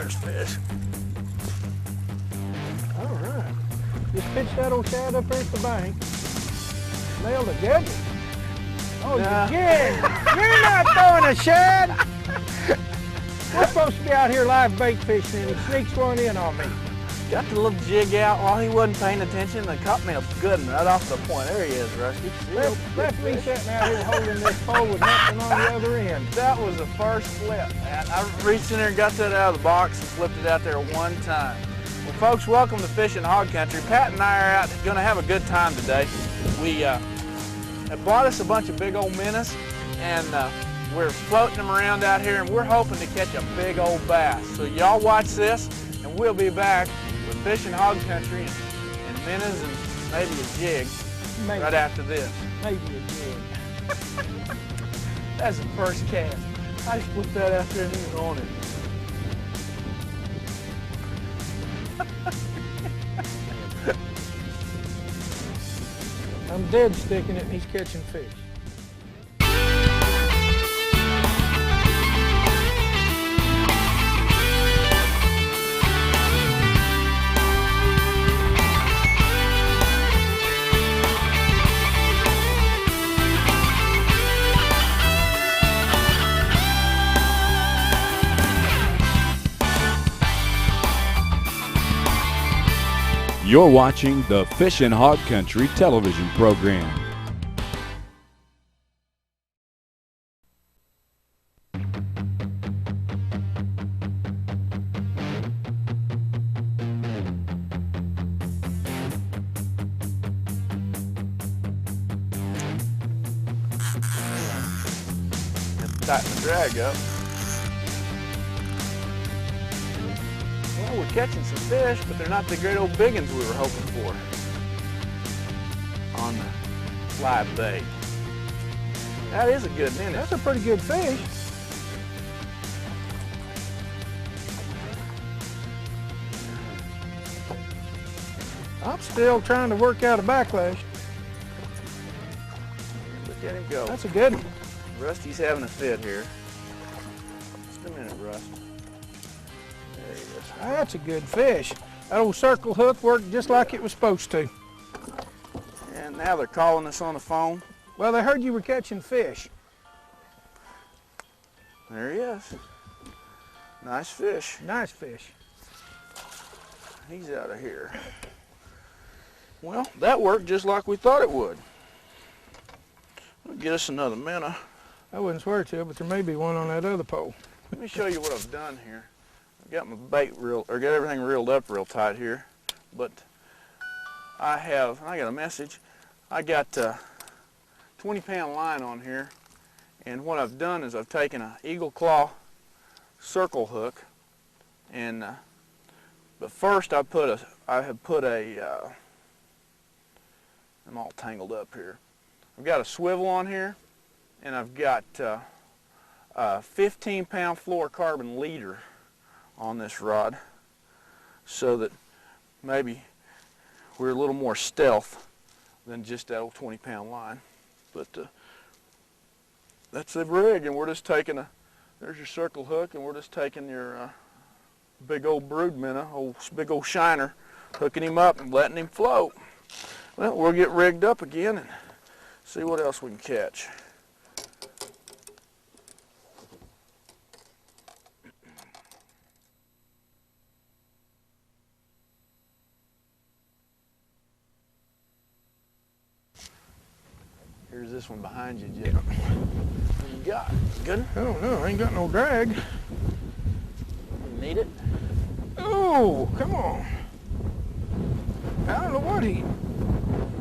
There's fish. All right. Just pitch that old shad up there at the bank. Nailed a good one. Oh, Nah. you did. You're not throwing a shad. We're supposed to be out here live bait fishing, and he sneaks one in on me. Got the little jig out while he wasn't paying attention. They caught me a good one right off the point. There he is, Rusty. Left me sitting out here holding this pole with nothing on the other end. That was the first flip, man. I reached in there and got that out of the box and flipped it out there one time. Well, folks, welcome to Fishing Hog Country. Pat and I are out going to have a good time today. We have bought us a bunch of big old minnows, and we're floating them around out here, and we're hoping to catch a big old bass. So y'all watch this, and we'll be back with Fishing Hog Country and minnows and maybe a jig right after this. Maybe a jig. That's the first cast. I just put that out there and he was on it. I'm dead sticking it and he's catching fish. You're watching the Fishing Hog Country television program. Tighten the drag up. Well, we're catching some fish, but they're not the great old biggins we were hoping for on the live bait. That is a good minnow. That's a pretty good fish. I'm still trying to work out a backlash. Look at him go. That's a good one. Rusty's having a fit here. Just a minute, Rust. There he is. That's a good fish. That old circle hook worked just like it was supposed to. And now they're calling us on the phone. Well, they heard you were catching fish. There he is. Nice fish. Nice fish. He's out of here. Well, that worked just like we thought it would. We'll get us another minnow. I wouldn't swear to it, but there may be one on that other pole. Let me show you what I've done here. I've got my bait got everything reeled up real tight here, but I got a message. I got 20-pound line on here, and what I've done is I've taken an eagle claw circle hook, and but first I have put a I'm all tangled up here. I've got a swivel on here, and I've got a 15-pound fluorocarbon leader on this rod, so that maybe we're a little more stealth than just that old 20-pound line. But that's the rig, and we're just taking there's your circle hook, and we're just taking your big old brood minnow, big old shiner, hooking him up and letting him float. Well, we'll get rigged up again and see what else we can catch. Here's this one behind you, Jim. What you got? Good? I don't know, I ain't got no drag. You need it? Oh, come on. I don't know what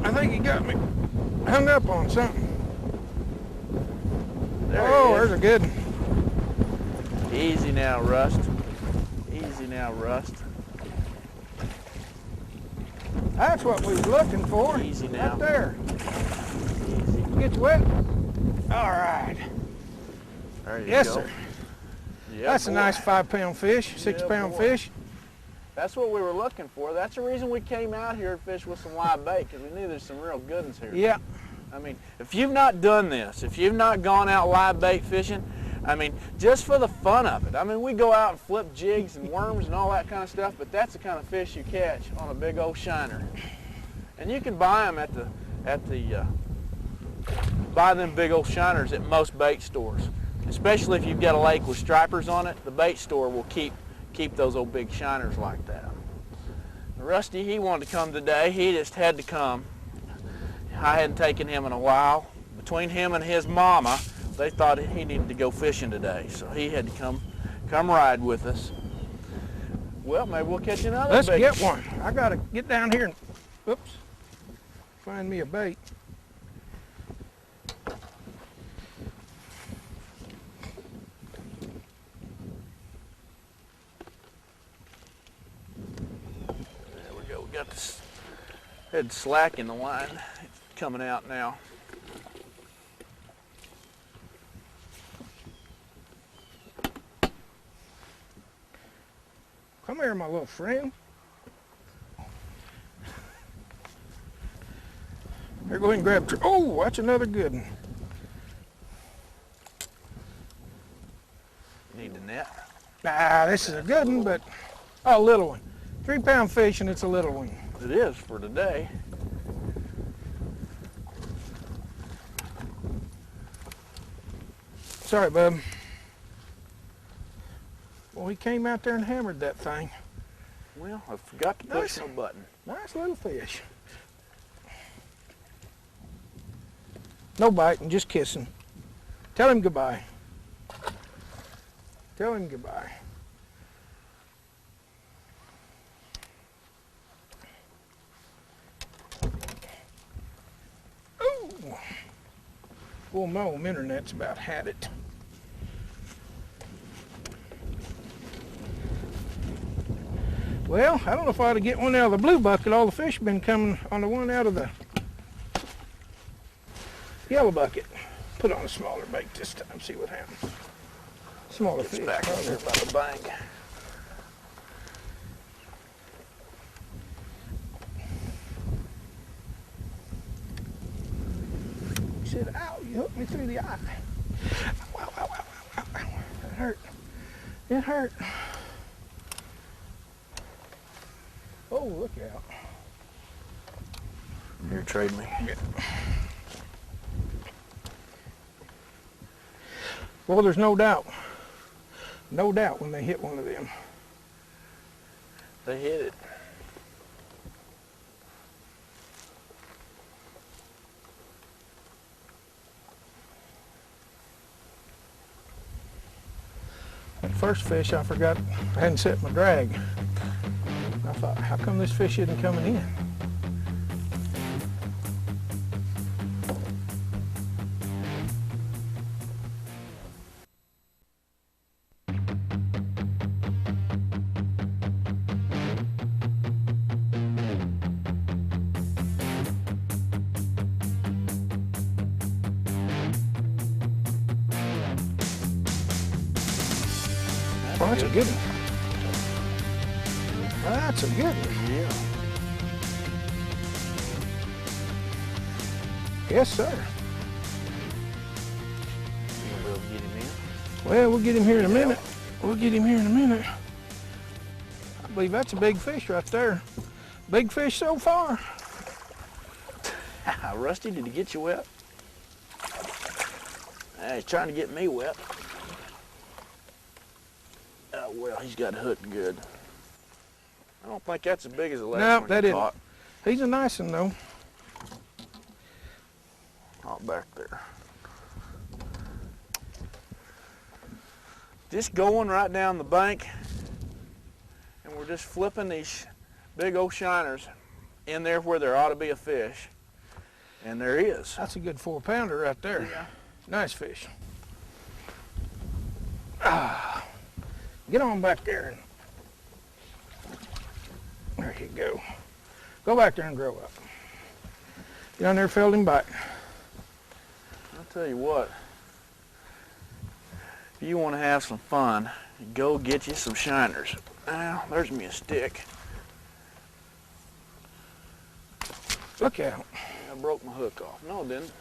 I think he got me hung up on something. There's a good one. Easy now, Rust. Easy now, Rust. That's what we was looking for. Easy now. Right there. Easy. Get you wet? All right. There you Yes, go. sir. Yeah, That's boy. a nice 5-pound fish, 6-pound boy. fish. That's what we were looking for. That's the reason we came out here to fish with some live bait, because we knew there's some real good ones here. Yeah. I mean, if you've not done this, if you've not gone out live bait fishing, I mean, just for the fun of it. I mean, we go out and flip jigs and worms and all that kind of stuff, but that's the kind of fish you catch on a big old shiner. And you can buy them buy them big old shiners at most bait stores. Especially if you've got a lake with stripers on it, the bait store will keep those old big shiners like that. Rusty, he wanted to come today. He just had to come. I hadn't taken him in a while. Between him and his mama, they thought he needed to go fishing today, so he had to come ride with us. Well, maybe we'll catch another. Let's bait. get one. I gotta get down here and, oops, find me a bait. There we go. We got this head slack in the line. It's coming out now. Come here, my little friend. Here, go ahead and grab. Oh, that's another good one. Need the net. Ah, this is a good one, but a little one. 3-pound fish, and it's a little one. It is for today. Sorry, bub. Well, he came out there and hammered that thing. Well, I forgot to push Nice. my button. Nice little fish. No biting, just kissing. Tell him goodbye. Tell him goodbye. Ooh. Well, my old internet's about had it. Well, I don't know if I ought to get one out of the blue bucket. All the fish have been coming on the one out of the yellow bucket. Put on a smaller bait this time, see what happens. Smaller It's fish. back probably. there by the bank. He said, ow, you hooked me through the eye. Wow, wow, wow, wow, wow. That hurt. It hurt. Oh, look out. Here, trade me. Well, there's no doubt when they hit one of them. They hit it. That first fish, I forgot, I hadn't set my drag. I thought, how come this fish isn't coming in? Oh, that's a good one. That's a good one. Yeah. Yes, sir. You'll be able to get him in. Well, we'll get him here in a minute. We'll get him here in a minute. I believe that's a big fish right there. Big fish so far. Rusty, did he get you wet? He's trying to get me wet. Oh, well, he's got it hooked good. I don't think that's as big as the last No, one that you isn't. caught. He's a nice one though. Not back there. Just going right down the bank, and we're just flipping these big old shiners in there where there ought to be a fish. And there is. That's a good 4-pounder right there. Yeah. Nice fish. Ah, get on back there. There you go. Go back there and grow up. Get on there, filled him back. I'll tell you what. If you want to have some fun, go get you some shiners. Now, there's me a stick. Look out. I broke my hook off. No, it didn't.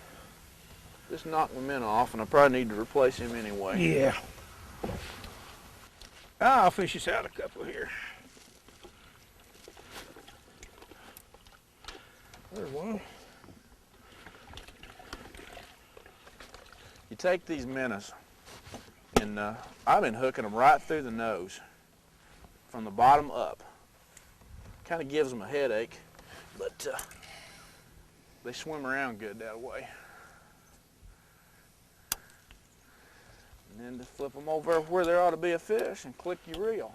Just knocked my minnow off, and I probably need to replace him anyway. Yeah. I'll fish us out a couple here. There's one. You take these minnows, and I've been hooking them right through the nose, from the bottom up. Kind of gives them a headache, but they swim around good that way. And then just flip them over where there ought to be a fish and click your reel.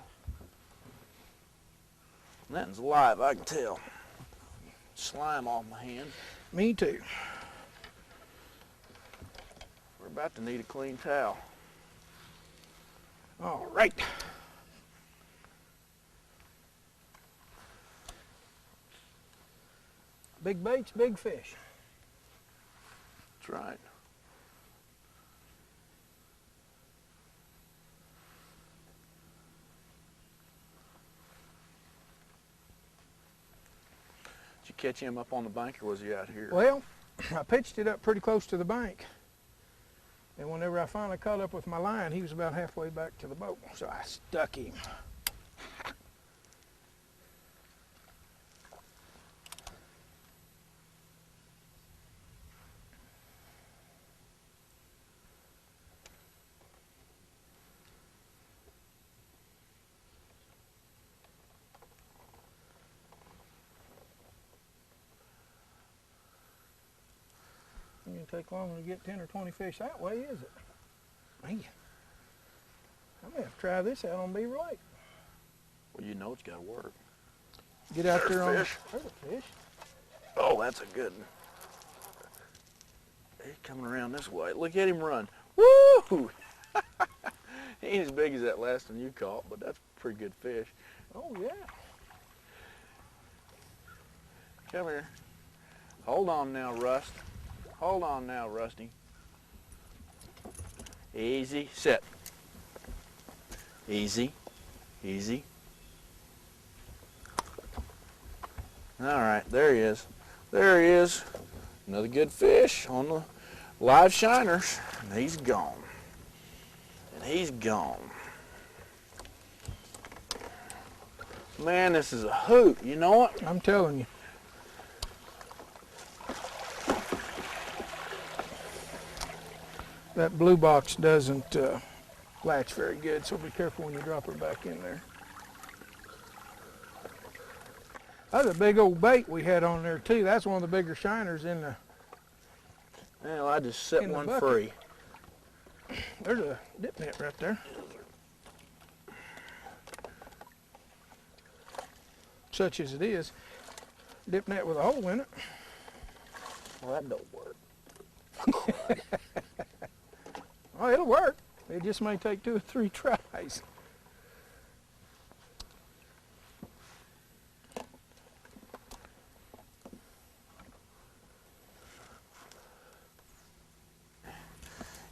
And that one's alive, I can tell. Slime off my hand. Me too. We're about to need a clean towel. All right. Big baits, big fish. That's right. Did you catch him up on the bank, or was he out here? Well, I pitched it up pretty close to the bank. And whenever I finally caught up with my line, he was about halfway back to the boat. So I stuck him. It didn't take long to get 10 or 20 fish that way, is it? Man, I may have to try this out on Beaver Lake. Well, you know it's got to work. Get out there on... Fish. There's a fish. Oh, that's a good one. He's coming around this way. Look at him run. Woo! He ain't as big as that last one you caught, but that's a pretty good fish. Oh, yeah. Come here. Hold on now, Rust. Hold on now, Rusty. Easy, sit. Easy, easy. All right, there he is. There he is. Another good fish on the live shiners. And he's gone. And he's gone. Man, this is a hoot. You know what? I'm telling you. That blue box doesn't latch very good, so be careful when you drop her back in there. That's a big old bait we had on there too. That's one of the bigger shiners in the... Well, I just set one bucket. free. There's a dip net right there. Such as it is. Dip net with a hole in it. Well, that don't work. Oh, it'll work. It just may take 2 or 3 tries.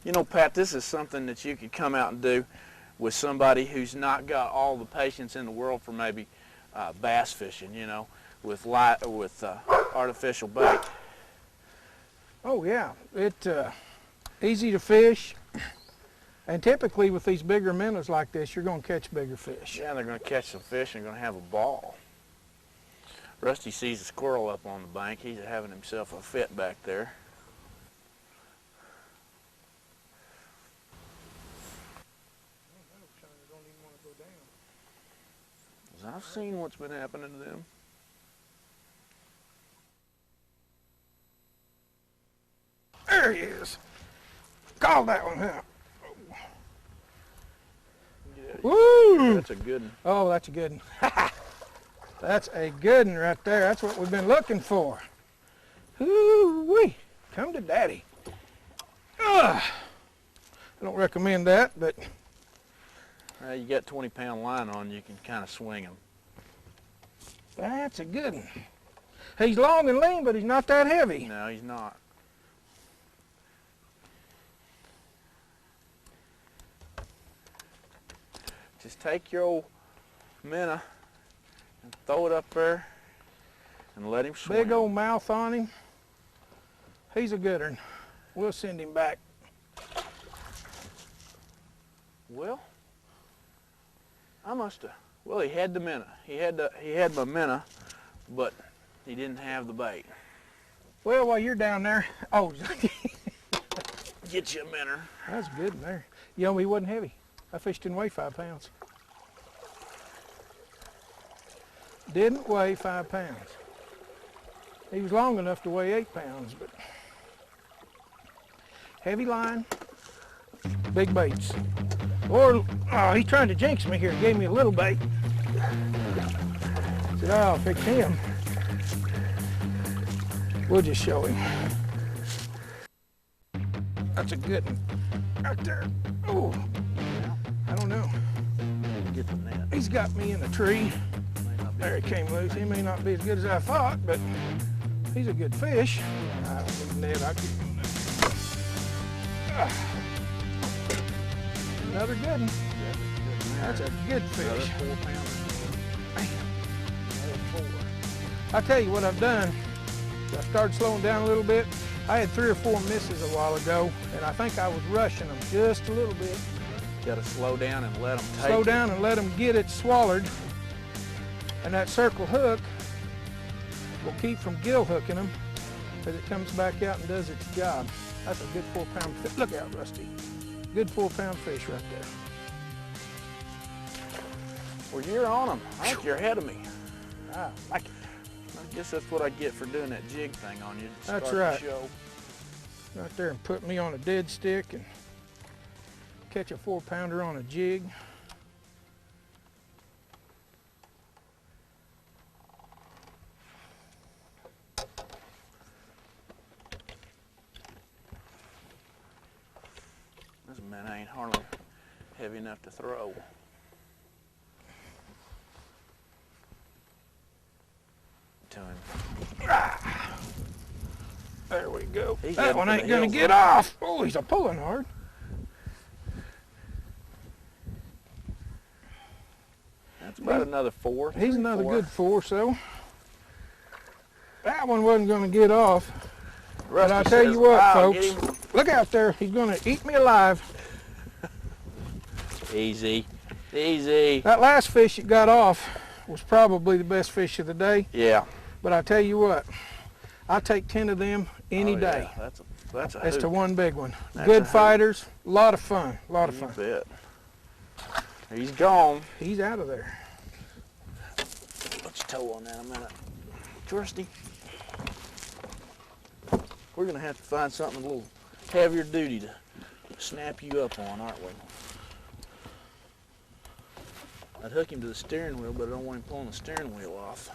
You know, Pat, this is something that you could come out and do with somebody who's not got all the patience in the world for maybe bass fishing, you know, with artificial bait. Oh yeah, it's easy to fish, and typically with these bigger minnows like this, you're going to catch bigger fish. Yeah, they're going to catch some fish and going to have a ball. Rusty sees a squirrel up on the bank. He's having himself a fit back there. 'Cause I've seen what's been happening to them. There he is. Call that one out. Yeah, Woo! that's a good one. Oh, that's a good one. That's a good one right there. That's what we've been looking for. Woo-wee. Come to daddy. Ugh. I don't recommend that, but... You got 20-pound line on, you can kind of swing them. That's a good one. He's long and lean, but he's not that heavy. No, he's not. Just take your old minnow and throw it up there and let him swim. Big old mouth on him. He's a good one. We'll send him back. Well, I must have. Well, he had the minnow. He had my minnow, but he didn't have the bait. Well, while you're down there, oh, Get you a minnow. that's good in there. You know, he wasn't heavy. I fished didn't weigh 5 pounds. Didn't weigh 5 pounds. He was long enough to weigh 8 pounds, but heavy line, big baits. Or, oh, he's trying to jinx me here. Gave me a little bait. Said, oh, I'll fix him. We'll just show him. That's a good one. Right there. Oh, I don't know. Get the net. He's got me in a tree. There he came loose. He may not be as good as I thought, but he's a good fish. I don't need a net. I'll keep him there. Another good one. That's a good fish. Another 4 pounders. I'll tell you what I've done. I started slowing down a little bit. I had 3 or 4 misses a while ago, and I think I was rushing them just a little bit. Got to slow down and let them take Slow it. down and let them get it swallowed. And that circle hook will keep from gill hooking them as it comes back out and does its job. That's a good 4-pound fish. Look out, Rusty. Good 4-pound fish right there. Well, you're on them. I think you're ahead of me. I guess that's what I get for doing that jig thing on you. To That's start right. The show. Right there and put me on a dead stick and catch a 4-pounder on a jig. This man ain't hardly heavy enough to throw. To him. There we go. He's That heading one for ain't the gonna hills, get though. off. Oh, he's a pulling hard. That's about another 4. He's 3, another 4. good 4, so. That one wasn't gonna get off. But Rusty I'll tell says, you what, "I'll folks. get him." Look out there. He's gonna eat me alive. Easy, easy. That last fish that got off was probably the best fish of the day. Yeah. But I tell you what, I'll take 10 of them any Oh, day. Yeah. That's a As to hoot. one big one. That's Good a hoot. fighters, a lot of fun, a lot of You fun. bet. He's gone. He's out of there. Put your toe on that a minute. Rusty, we're gonna have to find something a little heavier duty to snap you up on, aren't we? I'd hook him to the steering wheel, but I don't want him pulling the steering wheel off.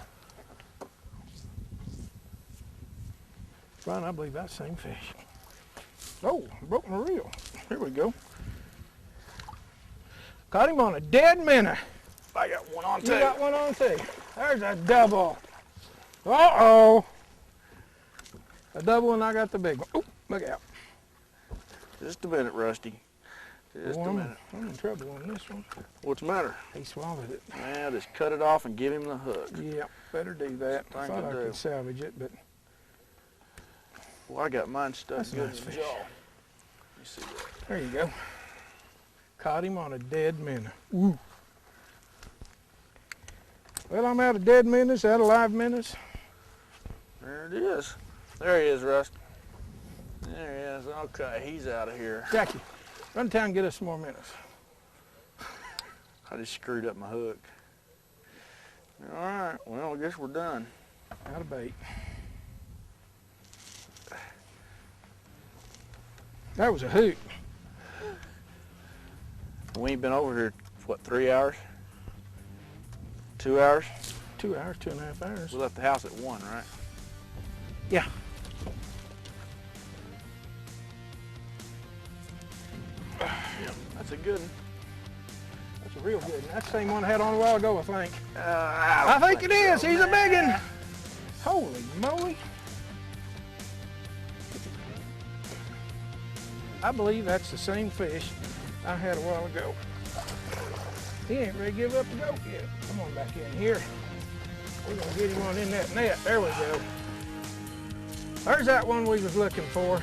Brian, I believe that's the same fish. Oh, broke my reel. Here we go. Caught him on a dead minnow. I got one on You too. got one on too. There's a double. Uh-oh. A double and I got the big one. Oh, look out. Just a minute, Rusty. Just Oh, a minute. I'm in trouble on this one. What's the matter? He swallowed it. Well, just cut it off and give him the hook. Yeah, better do that. I Think thought I I do. could salvage it, but Well, I got mine stuck That's a good nice in the fish. jaw. Let me see that. there you go. Caught him on a dead minnow. Ooh. Well, I'm out of dead minnows, out of live minnows. There it is. There he is, Rust. There he is. Okay, he's out of here. Jackie, run to town and get us some more minnows. I just screwed up my hook. All right, well, I guess we're done. Out of bait. That was a hoot. We ain't been over here, what, 3 hours? 2 hours? 2 hours, 2.5 hours. We left the house at 1, right? Yeah. That's a good one. That's a real good one. That's the same one I had on a while ago, I think. I I think it is. He's a big one. Holy moly. I believe that's the same fish I had a while ago. He ain't ready to give up the goat yet. Come on back in here. We're gonna get him on in that net. There we go. There's that one we was looking for.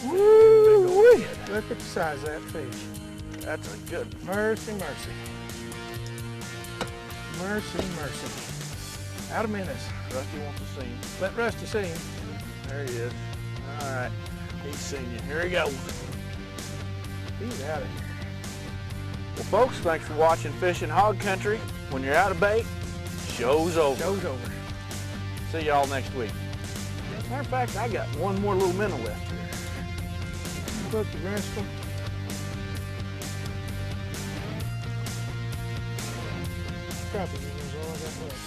Woo-wee. Look at the size of that fish. That's a good one. Mercy, mercy. Mercy, mercy. Out of minnows. Rusty wants to see him. Let Rusty see him. There he is. All right. He's seen you. Here he goes. He's out of here. Well, folks, thanks for watching Fishing Hog Country. When you're out of bait, show's over. Show's over. See y'all next week. As a matter of fact, I got one more little minnow left here. Put the rest of them. Crappie minnows, all I got left.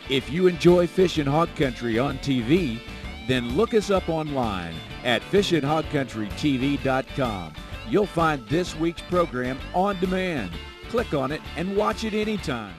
If you enjoy Fishin' Hog Country on TV, then look us up online at fishinghogcountrytv.com. You'll find this week's program on demand. Click on it and watch it anytime.